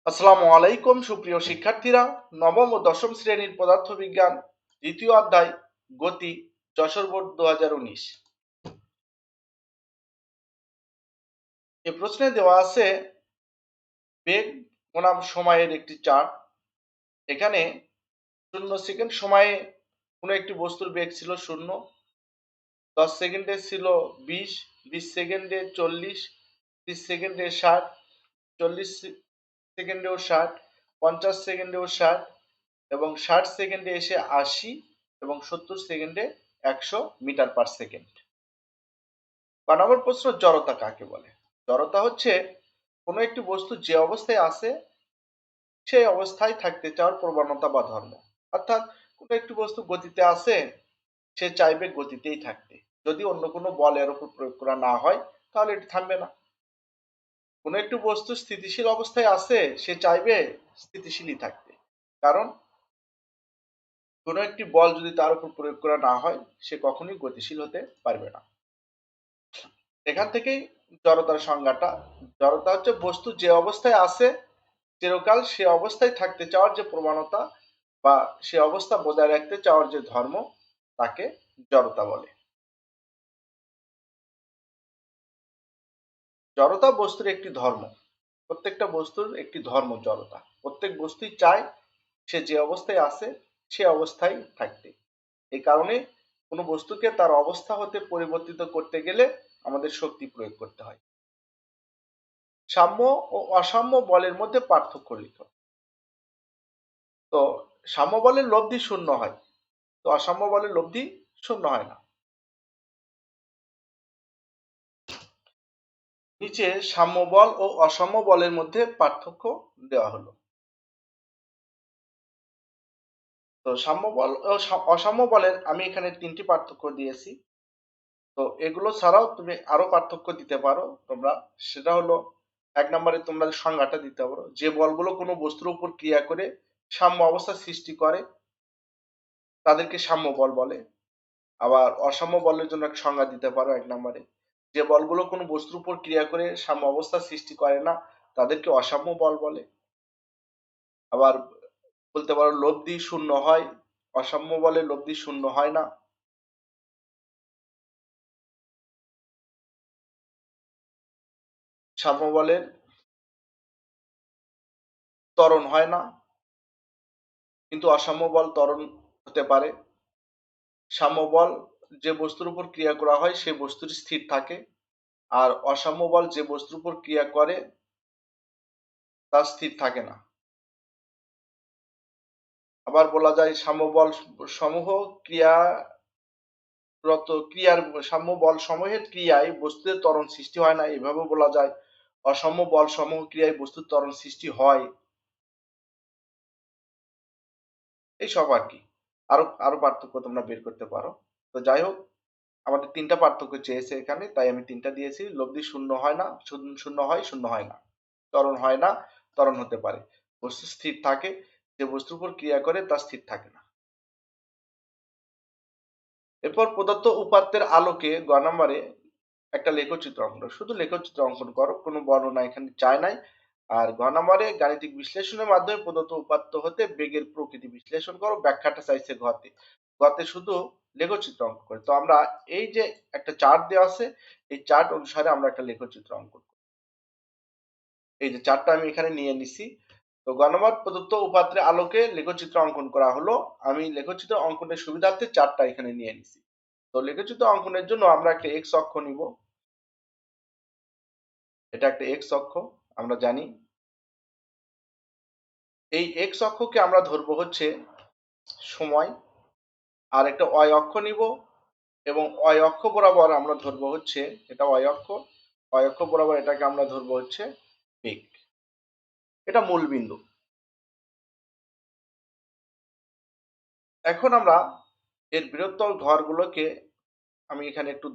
আসসালামু আলাইকুম সুপ্রিয় শিক্ষার্থীরা, নবম ও দশম শ্রেণীর পদার্থবিজ্ঞান দ্বিতীয় অধ্যায় গতি যশোর বোর্ড 2019। এই প্রশ্নে দেওয়া আছে বেগ বনাম সময়ের একটি চার্ট। এখানে 0 সেকেন্ড সময়ে কোনো একটি বস্তুর বেগ ছিল 0, 10 সেকেন্ডে ছিল 20, 20 সেকেন্ডে 40, 30 সেকেন্ডে 60, 40 সেকেন্ডেও 60, 50 সেকেন্ডেও 60 এবং 60 সেকেন্ডে এসে 80 এবং 70 সেকেন্ডে 100 মিটার পার সেকেন্ড। 5 নম্বর প্রশ্ন, জড়তা কাকে বলে? জড়তা হচ্ছে কোনো একটি বস্তু যে অবস্থায় আছে সেই অবস্থায় থাকতে চাওয়ার প্রবণতা বা ধর্ম। অর্থাৎ কোনো একটি বস্তু গতিতে আছে, সে চাইবে গতিতেই থাকতে। যদি অন্য কোনো বল এর উপর প্রয়োগ করা না হয় তাহলে এটি থামবে না। কোনো একটি বস্তু স্থিতিশীল অবস্থায় আছে, সে চাইবে স্থিতিশীলই থাকতে, কারণ কোনো একটি বল যদি তার উপর প্রয়োগ করা না হয় সে কখনোই গতিশীল হতে পারবে না। এখান থেকেই জড়তার সংজ্ঞাটা। জড়তা হচ্ছে বস্তু যে অবস্থায় আছে চিরকাল সে অবস্থায় থাকতে চাওয়ার যে প্রবণতা বা সে অবস্থা বজায় রাখতে চাওয়ার যে ধর্ম, তাকে জড়তা বলে। জড়তা বস্তুর একটি ধর্ম। প্রত্যেকটা বস্তুর একটি ধর্ম জড়তা। প্রত্যেক বস্তুই চায় সে যে অবস্থায় আছে সে অবস্থায় থাকতে। এই কারণে কোনো বস্তুকে তার অবস্থা হতে পরিবর্তিত করতে গেলে আমাদের শক্তি প্রয়োগ করতে হয়। সাম্য ও অসাম্য বলের মধ্যে পার্থক্য লিখো। তো সাম্য বলের লব্ধি শূন্য হয়, তো অসাম্য বলের লব্ধি শূন্য হয় না। নিচে সাম্য বল ও অসাম্য বলের মধ্যে পার্থক্য দেওয়া হলো। তো সাম্য বল ও অসাম্য বলের আমি এখানে 3টি পার্থক্য দিয়েছি। তো এগুলো ছাড়াও তুমি আরো পার্থক্য দিতে পারো তোমরা। সেটা হলো, 1 নম্বরে তোমরা সংজ্ঞাটা দিতে পারো, যে বলগুলো কোনো বস্তুর উপর ক্রিয়া করে সাম্য অবস্থা সৃষ্টি করে তাদেরকে সাম্য বল বলে। আবার অসাম্য বলের জন্য একটা সংজ্ঞা দিতে পারো 1 নম্বরে, যে বলগুলো কোনো বস্তুর উপর ক্রিয়া করে সাম্য অবস্থা সৃষ্টি করে না তাদেরকে অসাম্য বল বলে। আবার বলতে পারো লব্ধি শূন্য হয়, অসাম্য বলে লব্ধি শূন্য হয় না। সাম্য বলের ত্বরণ হয় না, কিন্তু অসাম্য বল ত্বরণ হতে পারে। সাম্য বল যে বস্তুর উপর ক্রিয়া করা হয় সেই বস্তুটি স্থির থাকে, আর অসাম্য বল যে বস্তুর উপর ক্রিয়া করে তা স্থির থাকে না। আবার বলা যায় সাম্য বল সমূহ ক্রিয়ার সাম্য বল সমূহের ক্রিয়ায় বস্তুর ত্বরণ সৃষ্টি হয় না, এভাবে বলা যায় অসাম্য বল সমূহ ক্রিয়ায় বস্তুর ত্বরণ সৃষ্টি হয়। এইসব আর কি। আরো আরো পার্থক্য তোমরা বের করতে পারো। তো যাই হোক, আমাদের 3টা পার্থক্য চেয়েছে এখানে, তাই আমি 3টা দিয়েছি। লব্ধি শূন্য হয় না, শূন্য হয়, শূন্য হয় না। ত্বরণ হয় না, ত্বরণ হতে পারে। বস্তু স্থির থাকে, যে বস্তুর উপর ক্রিয়া করে তা স্থির থাকে না। এরপর প্রদত্ত উপাত্তের আলোকে গ নম্বরে একটা লেখচিত্র অঙ্কন করো। শুধু লেখচিত্র অঙ্কন করো, কোনো বর্ণনা এখানে চাই নাই। আর ঘ নম্বরে গাণিতিক বিশ্লেষণের মাধ্যমে প্রদত্ত উপাত্ত হতে বেগের প্রকৃতি বিশ্লেষণ করো, ব্যাখ্যাটা চাইছে ঘতে। ঘতে শুধু লেখচিত্র অঙ্কন করে। তো আমরা এই যে একটা চার্ট দেওয়া আছে, এই চার্ট অনুসারে আমরা একটা লেখচিত্র অঙ্কন করি। এই যে চার্টটা আমি এখানে নিয়ে নিছি। তো গ নম্বর প্রদত্ত উপাত্তের আলোকে লেখচিত্র অঙ্কন করা হলো। আমি লেখচিত্র অঙ্কনের সুবিধার্থে চার্টটা এখানে নিয়ে নিছি। তো লেখচিত্র অঙ্কনের জন্য আমরা একটা এক্স অক্ষ নিব। এটা একটা এক্স অক্ষ, আমরা জানি। এই এক্স অক্ষকে আমরা ধরবো হচ্ছে সময়। আর একটা ওয়াই অক্ষ নিব এবং ওয়াই অক্ষ বরাবর আমরা ধরবো হচ্ছে, এটা ওয়াই অক্ষ, ওয়াই অক্ষ বরাবর এটাকে আমরা ধরবো হচ্ছে বেগ। এটা মূল বিন্দু। এখন আমরা এর বৃহত্তর ঘরগুলোকে আমি এখানে একটু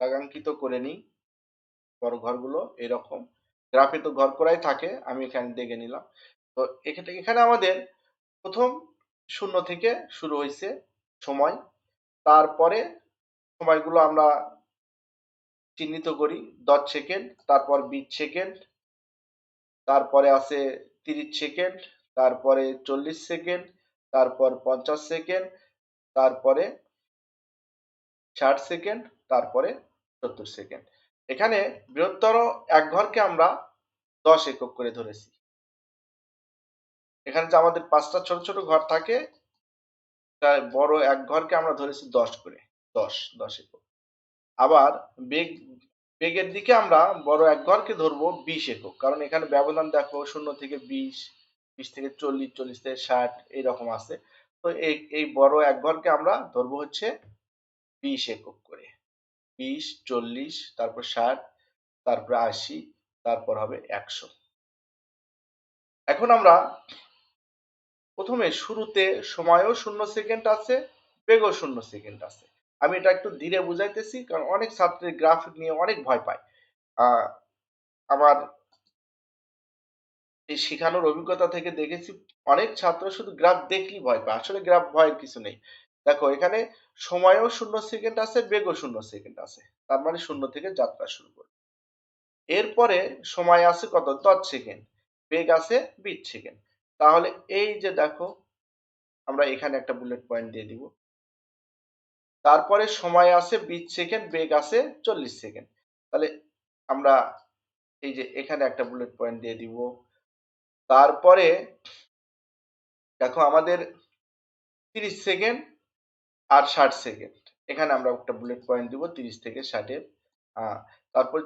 দাগাঙ্কিত করে নিই। বড় ঘরগুলো এরকম গ্রাফে তো ঘর করাই থাকে, আমি এখানে দেখে নিলাম। তো এখানে আমাদের প্রথম 0 থেকে শুরু হয়েছে সময়। তারপরে সময়গুলো আমরা চিহ্নিত করি 10 সেকেন্ড, তারপর 20 সেকেন্ড, তারপরে আছে 30 সেকেন্ড, তারপরে 40 সেকেন্ড, তারপর 50 সেকেন্ড, তারপরে 60 সেকেন্ড, তারপরে 70 সেকেন্ড। এখানে বৃহত্তর এক ঘরকে আমরা 10 একক করে ধরেছি। এখানে যে আমাদের 5টা ছোট ছোট ঘর থাকে, তাই বড় এক ঘরকে আমরা ধরেছি 10 করে, 10 একক। আবার বেগের দিকে আমরা বড় এক ঘরকে ধরবো 20 একক, কারণ এখানে ব্যবধান দেখো 0 থেকে 20, 20 থেকে 40, 40 থেকে 60 এইরকম আছে। তো এই বড় এক ঘরকে আমরা ধরবো হচ্ছে 20 একক করে, 20, 40, তারপর 60, তারপর 80, তারপর হবে 100। এখন আমরা প্রথমে শুরুতে সময়ও 0 সেকেন্ড আছে, বেগও 0 সেকেন্ড আছে। আমি এটা একটু ধীরে বুঝাইতেছি, কারণ অনেক ছাত্রের গ্রাফ নিয়ে অনেক ভয় পায়। আমার এই শেখানোর অভিজ্ঞতা থেকে দেখেছি অনেক ছাত্র শুধু গ্রাফ দেখলেই ভয় পায়। আসলে গ্রাফ ভয়ের কিছু নেই। দেখো এখানে সময়ও 0 সেকেন্ড আছে, বেগও 0 সেকেন্ড আছে। তার মানে 0 থেকে যাত্রা শুরু করবে। এরপরে সময় আছে কত? 10 সেকেন্ড। বেগ আছে 20 সেকেন্ড। তাহলে এই যে দেখো, আমরা এখানে একটা বুলেট পয়েন্ট দিয়ে দিব। তারপরে সময় আছে 20 সেকেন্ড, বেগ আছে 40 সেকেন্ড। তাহলে আমরা এই যে এখানে একটা বুলেট পয়েন্ট দিয়ে দিব। তারপরে দেখো আমাদের 30 সেকেন্ড আর 60 সেকেন্ড। এখানে আমরা একটা বুলেট পয়েন্ট দিব 30 থেকে 60 এর। তারপর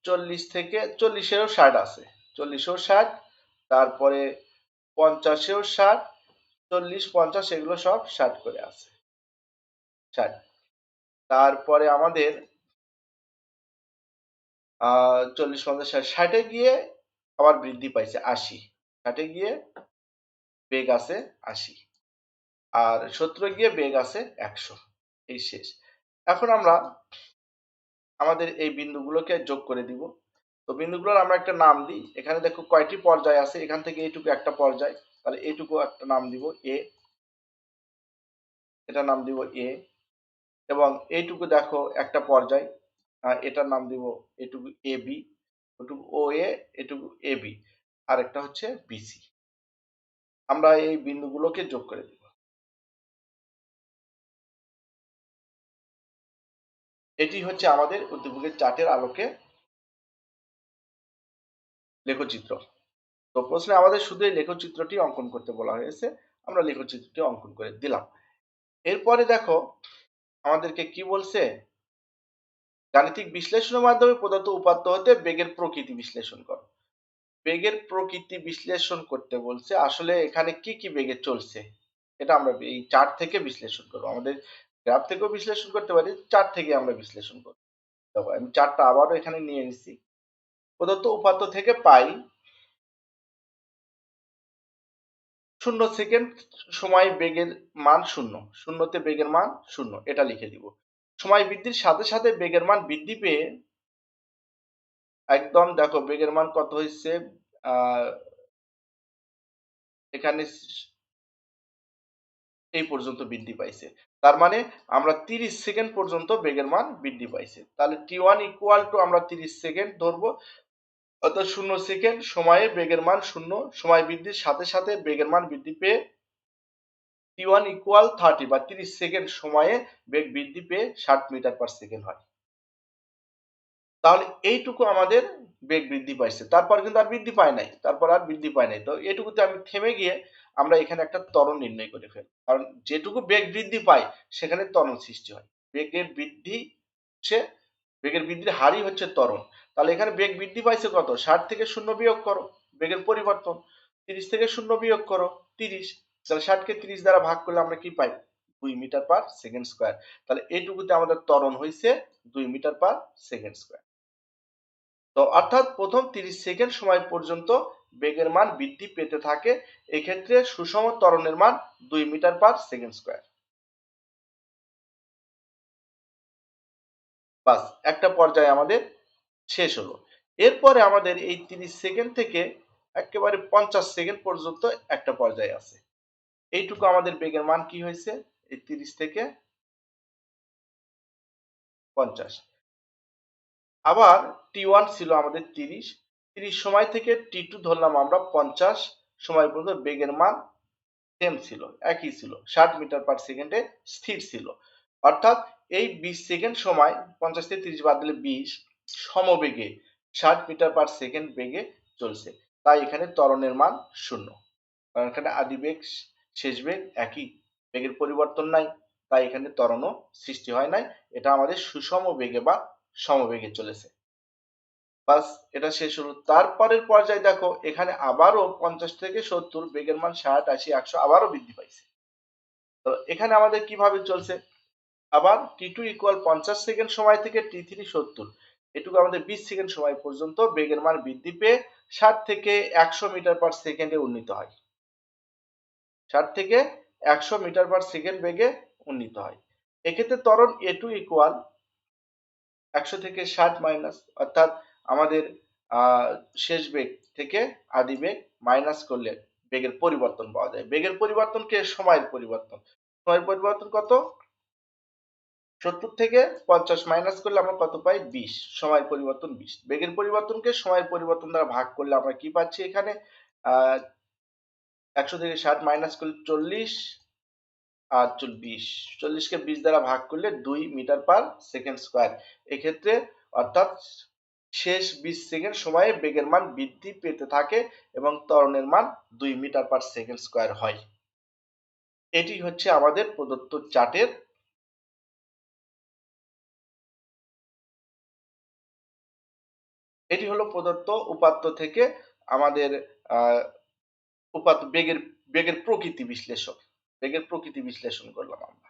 40 থেকে 40 এরও 60 আছে, 40 এও 60, তারপরে 50 এও 60, 40, 50 এগুলো সব 60 করে আছে, 60। তারপরে আমাদের 40, 50, 60, 60 এ গিয়ে আবার বৃদ্ধি পাইছে 80, 60 এ গিয়ে বেগ আছে 80, আর 70 এ গিয়ে বেগ আছে 100। এই শেষ। এখন আমরা আমাদের এই বিন্দুগুলোকে যোগ করে দিব। তো বিন্দুগুলোর আমরা একটা নাম দিই। এখানে দেখো কয়টি পর্যায় আছে, এখান থেকে এইটুকু একটা পর্যায়, তাহলে এইটুকু একটা নাম দিব এ, এটা নাম দিব এ। এবং এইটুকু দেখো একটা পর্যায়, এটার নাম দিব এটুকু এ বি, ওটুকু ও এ, এটুকু এ বি, আর একটা হচ্ছে বিসি। আমরা এই বিন্দুগুলোকে যোগ করে দিব। এটি হচ্ছে আমাদের ঊর্ধ্বমুখী চার্টের আলোকে লেখচিত্র। তো প্রশ্নে আমাদের শুধু এই লেখচিত্রটি অঙ্কন করতে বলা হয়েছে, আমরা লেখচিত্রটি অঙ্কন করে দিলাম। এরপরে দেখো আমাদেরকে কি বলছে, গাণিতিক বিশ্লেষণের মাধ্যমে প্রদত্ত উপাত্ত হতে বেগের প্রকৃতি বিশ্লেষণ করো। বেগের প্রকৃতি বিশ্লেষণ করতে বলছে। আসলে এখানে কি কি বেগে চলছে এটা আমরা এই চার্ট থেকে বিশ্লেষণ করবো। আমাদের গ্রাফ থেকেও বিশ্লেষণ করতে পারি, চার্ট থেকে আমরা বিশ্লেষণ করবো। দেখো আমি চার্টটা আবারও এখানে নিয়ে নিচ্ছি। প্রদত্ত উপাত্ত থেকে পাই 0 সেকেন্ড সময় বেগের মান 0, শূন্যতে বেগের মান 0, এটা লিখে দিব। সময় বৃদ্ধির সাথে সাথে বেগের মান বৃদ্ধি পেয়ে একদম দেখো বেগের মান কত হয়েছে, এখানে এই পর্যন্ত বৃদ্ধি পাইছে। তার মানে আমরা 30 সেকেন্ড পর্যন্ত বেগের মান বৃদ্ধি পাইছে। তাহলে t1 ইকুয়াল টু আমরা 30 সেকেন্ড ধরবো, অর্থাৎ 0 সেকেন্ড সময়ে বেগের মান 0, সময় বৃদ্ধির সাথে সাথে বেগের মান বৃদ্ধি পেয়ে t1 ইকুয়াল 30 বা 30 সেকেন্ড সময়ে বেগ বৃদ্ধি পেয়ে 60 মিটার পার সেকেন্ড হয়। তাহলে এইটুকু আমাদের বেগ বৃদ্ধি পাইছে, তারপর কিন্তু আর বৃদ্ধি পায় নাই, তারপর আর বৃদ্ধি পায় নাই। তো এটুকুতে আমি থেমে গিয়ে আমরা এখানে একটা ত্বরণ নির্ণয় করে ফেলি, কারণ যেটুকু বেগ বৃদ্ধি পায় সেখানে ত্বরণ সৃষ্টি হয়। বেগের বৃদ্ধি হচ্ছে, বেগের বৃদ্ধির হারই হচ্ছে ত্বরণ। তাহলে এখানে বেগ বৃদ্ধি পাইছে কত, 60 থেকে 0 বিয়োগ করো, বেগের পরিবর্তন 30 থেকে 0 বিয়োগ করো 30, তাহলে 60 কে 30 দ্বারা ভাগ করলে আমরা কি পাই, 2 মিটার পার সেকেন্ড স্কয়ার। তাহলে এইটুকুতে আমাদের ত্বরণ হয়েছে 2 মিটার পার সেকেন্ড স্কয়ার। তো অর্থাৎ প্রথম 30 সেকেন্ড সময় পর্যন্ত বেগের মান বৃদ্ধি পেতে থাকে, এক্ষেত্রে সুষম ত্বরণের মান 2 মিটার পার সেকেন্ড স্কয়ার। বাস, একটা পর্যায়ে আমাদের শেষ হলো। এরপরে আমাদের এই 30 সেকেন্ড থেকে একেবারে 50 সেকেন্ড পর্যন্ত একটা পর্যায়ে আছে। এইটুকু আমাদের বেগের মান কি হয়েছে, এই 30 থেকে 50। আবার t1 ছিল আমাদের 30, 30 সময় থেকে t2 ধরলাম আমরা 50 সময় পর্যন্ত বেগের মান সেম ছিল, একই ছিল, 60 মিটার পার সেকেন্ডে স্থির ছিল। অর্থাৎ এই 20 সেকেন্ড সময় 50 থেকে 30 বাদ দিলে 20 সমবেগে 60 মিটার পার সেকেন্ড বেগে চলছে। তাই এখানে ত্বরণের মান 0, কারণ এখানে আদি বেগ শেষ বেগ একই, বেগের পরিবর্তন নাই, তাই এখানে ত্বরণও সৃষ্টি হয় নাই। এটা আমাদের সুষম বেগে বা সমবেগে চলেছে। বাস, এটা শেষ হলো। তারপরের পর্যায়ে দেখো এখানে আবারও 50 থেকে 70 বেগের মান 60, 80, 100 আবারও বৃদ্ধি পাইছে। তো এখানে আমাদের কিভাবে চলছে, আবার t2 ইকুয়াল 50 সেকেন্ড সময় থেকে t3 70, এটুকু আমাদের 20 সেকেন্ড সময় পর্যন্ত বেগের মান বৃদ্ধি পেয়ে 60 থেকে 100 মিটার পার সেকেন্ডে উন্নীত হয়। 60 থেকে 100 মিটার পার সেকেন্ড বেগে উন্নীত হয়। এক্ষেত্রে ত্বরণ a2 ইকুয়াল 100 থেকে 60 মাইনাস, অর্থাৎ আমাদের শেষ বেগ থেকে আদি বেগ মাইনাস করলে বেগের পরিবর্তন পাওয়া যায়। বেগের পরিবর্তনকে সময়ের পরিবর্তন, সময়ের পরিবর্তন কত, 70 থেকে 50 মাইনাস করলে আমরা কত পাই, 20, সময়ের পরিবর্তন 20। বেগের পরিবর্তনকে সময়ের পরিবর্তন দ্বারা ভাগ করলে আমরা কি পাচ্ছি, এখানে 100 থেকে 60 মাইনাস করলে 40 আর 20, 40 কে 20 দ্বারা ভাগ করলে 2 মিটার পার সেকেন্ড স্কয়ার। এক্ষেত্রে অর্থাৎ শেষ 20 সেকেন্ড সময়ে বেগের মান বৃদ্ধি পেতে থাকে এবং ত্বরণের মান 2 মিটার পার সেকেন্ড স্কয়ার হয়। এটি হচ্ছে আমাদের প্রদত্ত চার্টের, এটি হলো প্রদত্ত উপাত্ত থেকে আমাদের উপাত্ত বেগের প্রকৃতি বিশ্লেষণ, বেগের প্রকৃতি বিশ্লেষণ করলাম আমরা।